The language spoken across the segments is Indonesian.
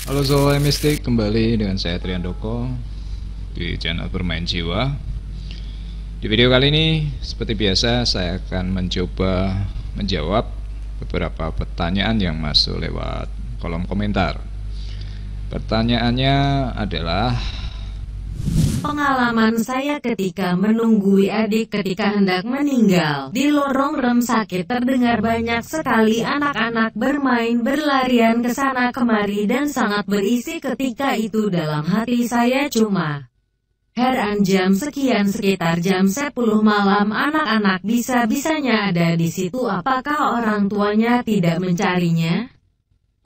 Halo Soul Mistik, kembali dengan saya Triandoko di channel Bermain Jiwa. Di video kali ini, seperti biasa, saya akan mencoba menjawab beberapa pertanyaan yang masuk lewat kolom komentar. Pertanyaannya adalah, pengalaman saya ketika menunggui adik ketika hendak meninggal. Di lorong rem sakit terdengar banyak sekali anak-anak bermain berlarian ke sana kemari dan sangat berisik ketika itu. Dalam hati saya cuma heran, jam sekian sekitar jam 10 malam anak-anak bisa-bisanya ada di situ. Apakah orang tuanya tidak mencarinya?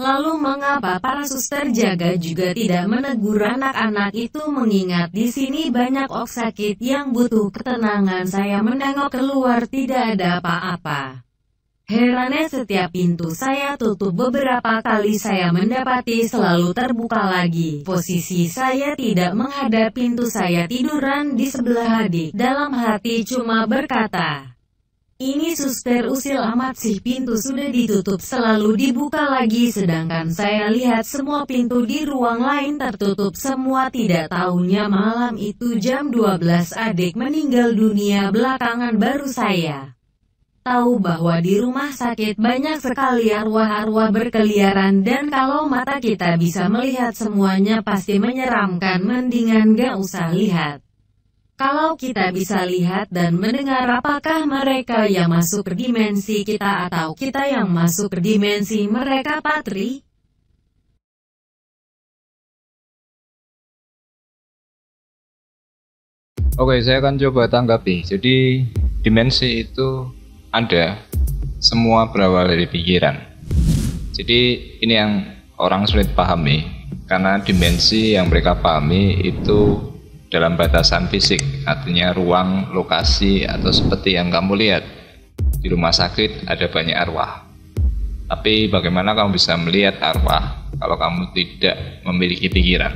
Lalu mengapa para suster jaga juga tidak menegur anak-anak itu, mengingat di sini banyak orang sakit yang butuh ketenangan? Saya menengok keluar, tidak ada apa-apa. Herannya setiap pintu saya tutup beberapa kali saya mendapati selalu terbuka lagi. Posisi saya tidak menghadap pintu, saya tiduran di sebelah adik. Dalam hati cuma berkata, ini suster usil amat sih, pintu sudah ditutup selalu dibuka lagi, sedangkan saya lihat semua pintu di ruang lain tertutup semua. Tidak tahunya malam itu jam 12 adik meninggal dunia. Belakangan baru saya tahu bahwa di rumah sakit banyak sekali arwah-arwah berkeliaran, dan kalau mata kita bisa melihat semuanya pasti menyeramkan. Mendingan gak usah lihat. Kalau kita bisa lihat dan mendengar, apakah mereka yang masuk ke dimensi kita atau kita yang masuk ke dimensi mereka, Patri? oke, saya akan coba tanggapi. Jadi dimensi itu ada, semua berawal dari pikiran. Jadi ini yang orang sulit pahami, karena dimensi yang mereka pahami itu dalam batasan fisik, artinya ruang, lokasi, atau seperti yang kamu lihat di rumah sakit ada banyak arwah. Tapi bagaimana kamu bisa melihat arwah kalau kamu tidak memiliki pikiran?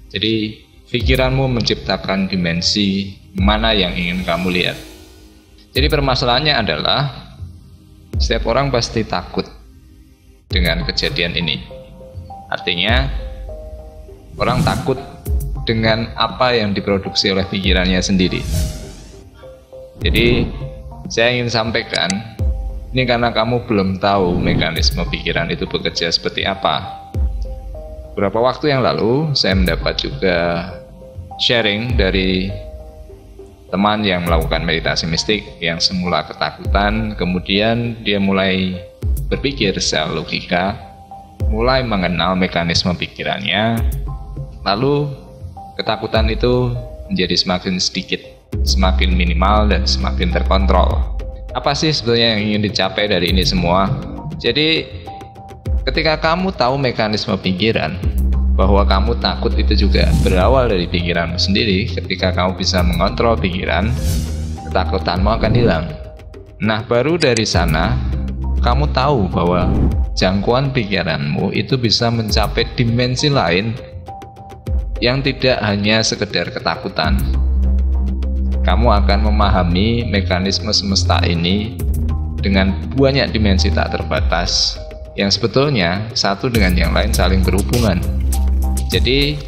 Jadi pikiranmu menciptakan dimensi mana yang ingin kamu lihat. Jadi permasalahannya adalah setiap orang pasti takut dengan kejadian ini. Artinya orang takut dengan apa yang diproduksi oleh pikirannya sendiri. Jadi saya ingin sampaikan, ini karena kamu belum tahu mekanisme pikiran itu bekerja seperti apa. Beberapa waktu yang lalu saya mendapat juga sharing dari teman yang melakukan meditasi mistik, yang semula ketakutan, kemudian dia mulai berpikir secara logika, mulai mengenal mekanisme pikirannya, lalu ketakutan itu menjadi semakin sedikit, semakin minimal, dan semakin terkontrol. Apa sih sebetulnya yang ingin dicapai dari ini semua? Jadi ketika kamu tahu mekanisme pikiran, bahwa kamu takut itu juga berawal dari pikiranmu sendiri, ketika kamu bisa mengontrol pikiran, ketakutanmu akan hilang. Nah, baru dari sana kamu tahu bahwa jangkauan pikiranmu itu bisa mencapai dimensi lain yang tidak hanya sekedar ketakutan. Kamu akan memahami mekanisme semesta ini dengan banyak dimensi tak terbatas, yang sebetulnya satu dengan yang lain saling berhubungan. Jadi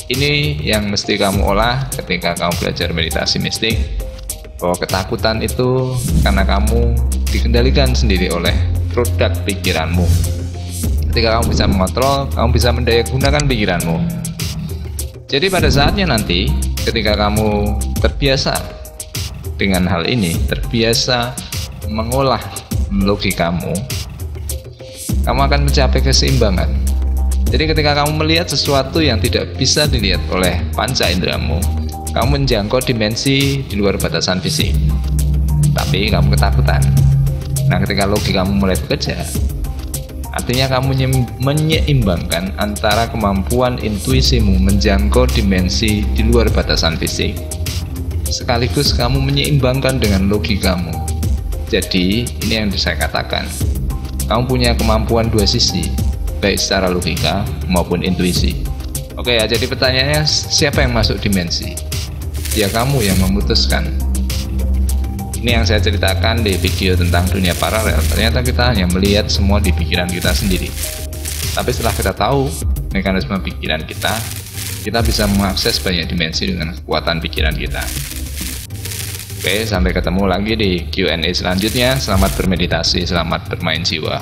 ini yang mesti kamu olah ketika kamu belajar meditasi mistik, bahwa ketakutan itu karena kamu dikendalikan sendiri oleh produk pikiranmu. Ketika kamu bisa mengontrol, kamu bisa mendayagunakan pikiranmu. Jadi pada saatnya nanti ketika kamu terbiasa dengan hal ini, terbiasa mengolah logikamu, kamu akan mencapai keseimbangan. Jadi ketika kamu melihat sesuatu yang tidak bisa dilihat oleh panca inderamu, kamu menjangkau dimensi di luar batasan fisik, tapi kamu ketakutan. Nah, ketika logikamu mulai bekerja, artinya kamu menyeimbangkan antara kemampuan intuisimu menjangkau dimensi di luar batasan fisik, sekaligus kamu menyeimbangkan dengan logikamu. Jadi ini yang saya katakan, kamu punya kemampuan dua sisi, baik secara logika maupun intuisi. Oke ya, jadi pertanyaannya, siapa yang masuk dimensi? Ya kamu yang memutuskan. Ini yang saya ceritakan di video tentang dunia paralel. Ternyata kita hanya melihat semua di pikiran kita sendiri. Tapi setelah kita tahu mekanisme pikiran kita bisa mengakses banyak dimensi dengan kekuatan pikiran kita. Oke, sampai ketemu lagi di Q&A selanjutnya. Selamat bermeditasi, selamat bermain jiwa.